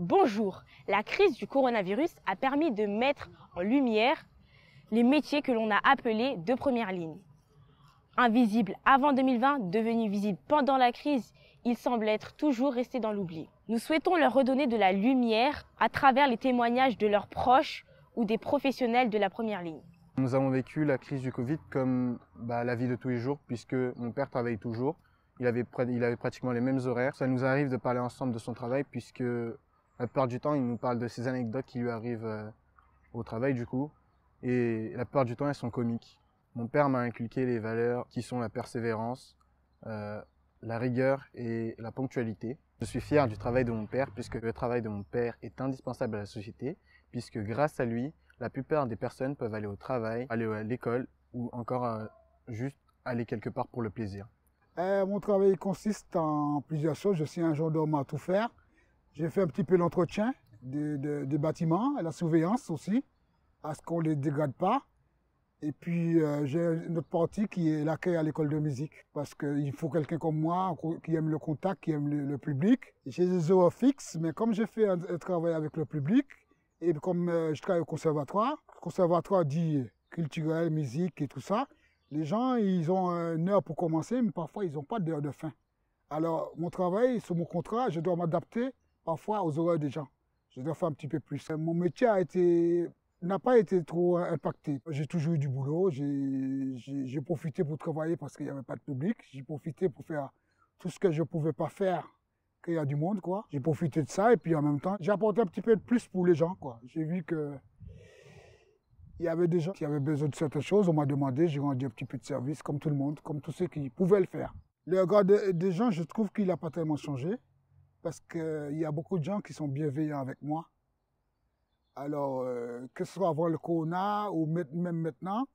Bonjour, la crise du coronavirus a permis de mettre en lumière les métiers que l'on a appelés de première ligne. Invisibles avant 2020, devenus visibles pendant la crise, ils semblent être toujours restés dans l'oubli. Nous souhaitons leur redonner de la lumière à travers les témoignages de leurs proches ou des professionnels de la première ligne. Nous avons vécu la crise du Covid comme la vie de tous les jours, puisque mon père travaille toujours. Il avait pratiquement les mêmes horaires. Ça nous arrive de parler ensemble de son travail, puisque la plupart du temps, il nous parle de ses anecdotes qui lui arrivent au travail du coup. Et la plupart du temps, elles sont comiques. Mon père m'a inculqué les valeurs qui sont la persévérance, la rigueur et la ponctualité. Je suis fier du travail de mon père, puisque le travail de mon père est indispensable à la société, puisque grâce à lui, la plupart des personnes peuvent aller au travail, aller à l'école ou encore juste aller quelque part pour le plaisir. Mon travail consiste en plusieurs choses. Je suis un gendarme à tout faire. J'ai fait un petit peu l'entretien des bâtiments, la surveillance aussi, à ce qu'on ne les dégrade pas. Et puis j'ai une autre partie qui est l'accueil à l'école de musique. Parce qu'il faut quelqu'un comme moi qui aime le contact, qui aime le public. J'ai des horaires fixes, mais comme j'ai fait un travail avec le public, et comme je travaille au conservatoire dit culturel, musique et tout ça, les gens, ils ont une heure pour commencer, mais parfois, ils n'ont pas d'heure de fin. Alors, mon travail, sur mon contrat, je dois m'adapter parfois aux horaires des gens. Je dois faire un petit peu plus. Mon métier n'a pas été trop impacté. J'ai toujours eu du boulot. J'ai profité pour travailler parce qu'il n'y avait pas de public. J'ai profité pour faire tout ce que je ne pouvais pas faire, qu'il y a du monde, quoi. J'ai profité de ça et puis en même temps, j'ai apporté un petit peu de plus pour les gens, quoi. J'ai vu que il y avait des gens qui avaient besoin de certaines choses, on m'a demandé, j'ai rendu un petit peu de service, comme tout le monde, comme tous ceux qui pouvaient le faire. Le regard des gens, je trouve qu'il n'a pas tellement changé, parce qu'il y a beaucoup de gens qui sont bienveillants avec moi. Alors, que ce soit avant le corona ou même maintenant,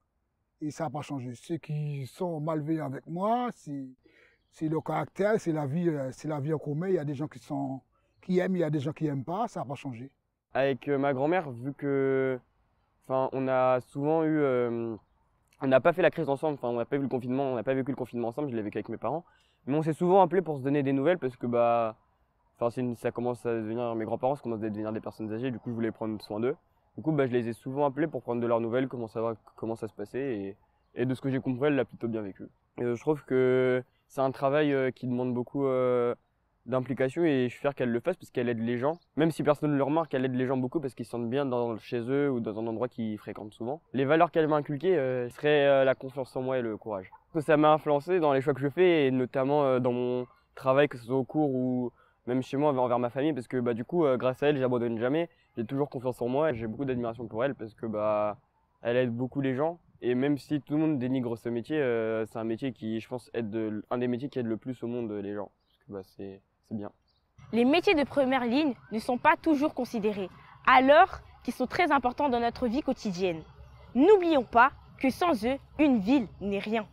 et ça n'a pas changé. Ceux qui sont malveillants avec moi, c'est le caractère, c'est la vie en commun. Il y a des gens qui aiment, il y a des gens qui n'aiment pas, ça n'a pas changé. Avec ma grand-mère, vu que on a souvent eu, on n'a pas fait la crise ensemble, on n'a pas vu le confinement, on n'a pas vécu le confinement ensemble, je l'ai vécu avec mes parents. Mais on s'est souvent appelé pour se donner des nouvelles parce que ça commence à devenir, mes grands-parents commencent à devenir des personnes âgées, du coup je voulais prendre soin d'eux. Du coup je les ai souvent appelés pour prendre de leurs nouvelles, savoir comment ça se passait et de ce que j'ai compris, elle l'a plutôt bien vécu. Et je trouve que c'est un travail qui demande beaucoup d'implication et je suis fier qu'elle le fasse parce qu'elle aide les gens. Même si personne ne le remarque, elle aide les gens beaucoup parce qu'ils se sentent bien chez eux ou dans un endroit qu'ils fréquentent souvent. Les valeurs qu'elle m'a inculquées seraient la confiance en moi et le courage. Ça m'a influencé dans les choix que je fais et notamment dans mon travail, que ce soit au cours ou même chez moi envers ma famille parce que du coup grâce à elle j'abandonne jamais, j'ai toujours confiance en moi et j'ai beaucoup d'admiration pour elle parce que elle aide beaucoup les gens et même si tout le monde dénigre ce métier, c'est un métier qui je pense un des métiers qui aide le plus au monde les gens parce que c'est bien. Les métiers de première ligne ne sont pas toujours considérés, alors qu'ils sont très importants dans notre vie quotidienne. N'oublions pas que sans eux, une ville n'est rien.